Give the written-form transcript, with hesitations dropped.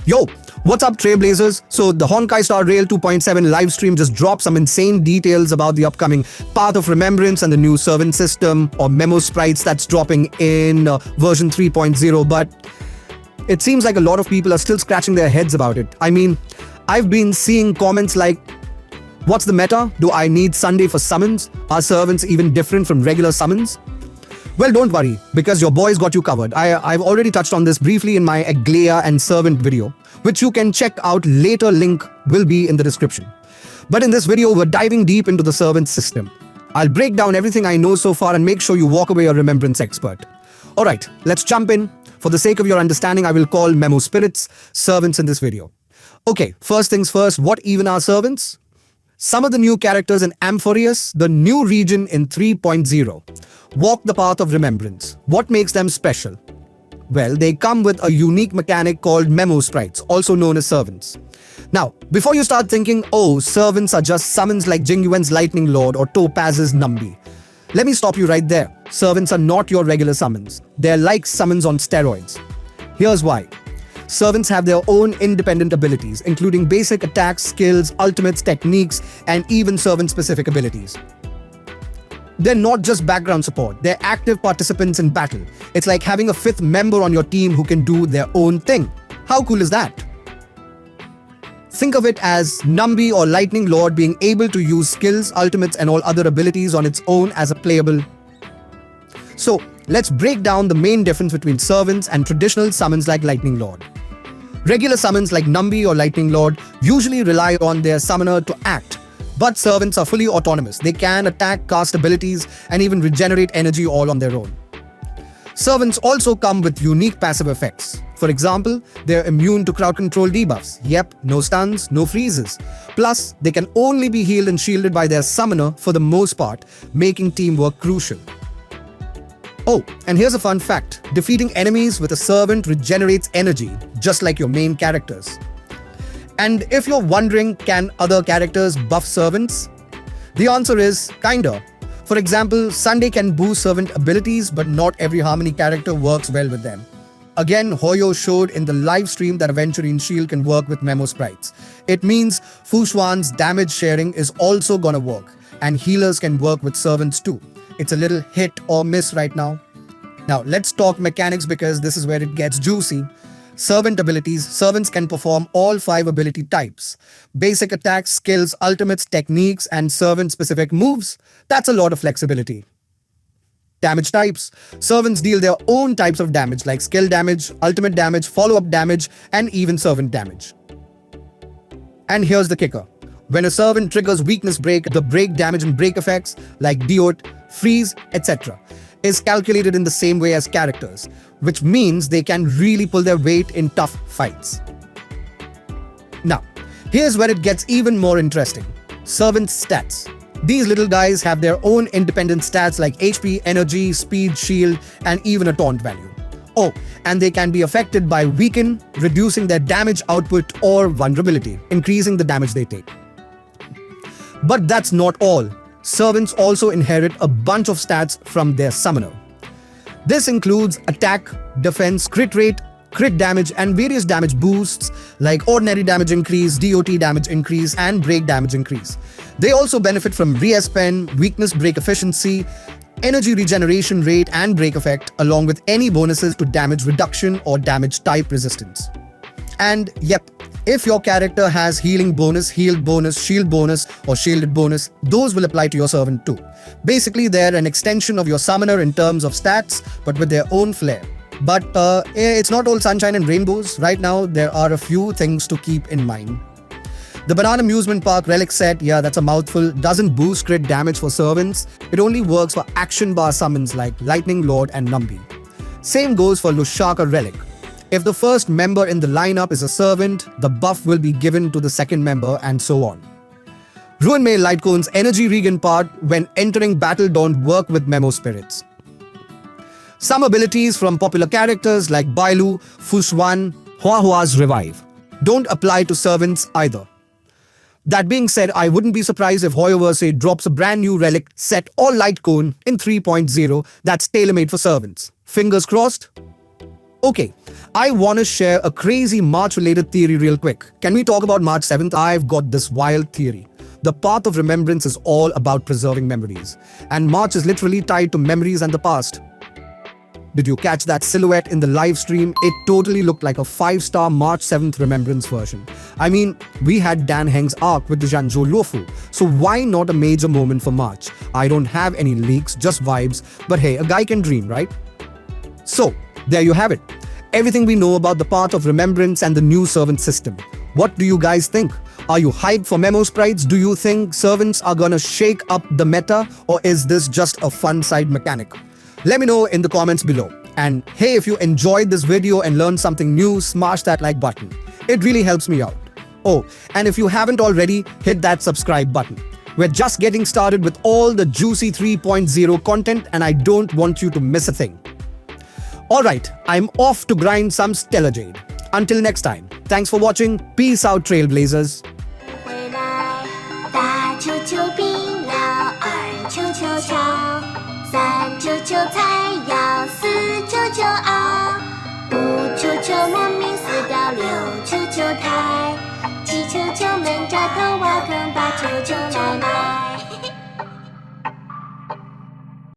Yo, what's up Trailblazers? So the Honkai Star Rail 2.7 live stream just dropped some insane details about the upcoming Path of Remembrance and the new servant system or Memosprites that's dropping in version 3.0, but it seems like a lot of people are still scratching their heads about it. I mean, I've been seeing comments like, what's the meta? Do I need Sunday for summons? Are servants even different from regular summons? Well, don't worry, because your boy's got you covered. I've already touched on this briefly in my Aglaia and Servant video, which you can check out later. Link will be in the description. But in this video, we're diving deep into the servant system. I'll break down everything I know so far and make sure you walk away a remembrance expert. Alright, let's jump in. For the sake of your understanding, I will call Memosprites servants in this video. Okay, first things first, what even are servants? Some of the new characters in Amphoreus, the new region in 3.0, walk the path of remembrance. What makes them special? Well, they come with a unique mechanic called Memosprites, also known as servants. Now, before you start thinking, oh, servants are just summons like Yuan's Lightning Lord or Topaz's Numby, let me stop you right there. Servants are not your regular summons. They're like summons on steroids. Here's why. Servants have their own independent abilities, including basic attacks, skills, ultimates, techniques, and even servant-specific abilities. They're not just background support, they're active participants in battle. It's like having a fifth member on your team who can do their own thing. How cool is that? Think of it as Numby or Lightning Lord being able to use skills, ultimates, and all other abilities on its own as a playable. So, let's break down the main difference between servants and traditional summons like Lightning Lord. Regular summons like Numby or Lightning Lord usually rely on their summoner to act, but servants are fully autonomous. They can attack, cast abilities, and even regenerate energy all on their own. Servants also come with unique passive effects. For example, they're immune to crowd control debuffs. Yep, no stuns, no freezes. Plus, they can only be healed and shielded by their summoner for the most part, making teamwork crucial. Oh, and here's a fun fact. Defeating enemies with a servant regenerates energy, just like your main characters. And if you're wondering, can other characters buff servants? The answer is kinda. For example, Sunday can boost servant abilities, but not every Harmony character works well with them. Again, Hoyo showed in the live stream that Aventurine Shield can work with Memosprites. It means Fushuan's damage sharing is also gonna work, and healers can work with servants too. It's a little hit or miss right now. Now, let's talk mechanics because this is where it gets juicy. Servant abilities. Servants can perform all 5 ability types. Basic attacks, skills, ultimates, techniques, and servant-specific moves. That's a lot of flexibility. Damage types. Servants deal their own types of damage like skill damage, ultimate damage, follow-up damage, and even servant damage. And here's the kicker. When a servant triggers weakness break, the break damage and break effects like deote, freeze, etc. is calculated in the same way as characters, which means they can really pull their weight in tough fights. Now, here's where it gets even more interesting. Servant stats. These little guys have their own independent stats like HP, energy, speed, shield, and even a taunt value. Oh, and they can be affected by weaken, reducing their damage output, or vulnerability, increasing the damage they take. But that's not all. Servants also inherit a bunch of stats from their summoner. This includes attack, defense, crit rate, crit damage, and various damage boosts like ordinary damage increase, DOT damage increase, and break damage increase. They also benefit from respen, weakness break efficiency, energy regeneration rate, and break effect, along with any bonuses to damage reduction or damage type resistance. And yep, if your character has healing bonus, healed bonus, shield bonus, or shielded bonus, those will apply to your servant too. Basically, they're an extension of your summoner in terms of stats, but with their own flair. But it's not all sunshine and rainbows. Right now, there are a few things to keep in mind. The Banana Amusement Park Relic set, yeah, that's a mouthful, doesn't boost crit damage for servants. It only works for action bar summons like Lightning Lord and Numby. Same goes for Lushaka Relic. If the first member in the lineup is a servant, the buff will be given to the second member, and so on. Ruin Mail Lightcone's energy regen part when entering battle don't work with Memosprites. Some abilities from popular characters like Bailu, Fushuan, Huahua's Revive don't apply to servants either. That being said, I wouldn't be surprised if Hoyoverse drops a brand new relic set or Lightcone in 3.0 that's tailor-made for servants. Fingers crossed? Okay, I want to share a crazy March-related theory real quick. Can we talk about March 7th? I've got this wild theory. The path of remembrance is all about preserving memories. And March is literally tied to memories and the past. Did you catch that silhouette in the live stream? It totally looked like a 5-star March 7th Remembrance version. I mean, we had Dan Heng's arc with the Zhanzhou Luofu, so why not a major moment for March? I don't have any leaks, just vibes, but hey, a guy can dream, right? So, there you have it. Everything we know about the path of remembrance and the new servant system. What do you guys think? Are you hyped for Memosprites? Do you think servants are gonna shake up the meta, or is this just a fun side mechanic? Let me know in the comments below. And hey, if you enjoyed this video and learned something new, smash that like button. It really helps me out. Oh, and if you haven't already, hit that subscribe button. We're just getting started with all the juicy 3.0 content, and I don't want you to miss a thing. Alright, I'm off to grind some Stellar Jade. Until next time, thanks for watching. Peace out, Trailblazers. 回来，大球球冰了，二球球敲，三球球菜肴，四球球熬，五球球莫名死掉，六球球抬，七球球闷着头挖坑，八球球奶奶。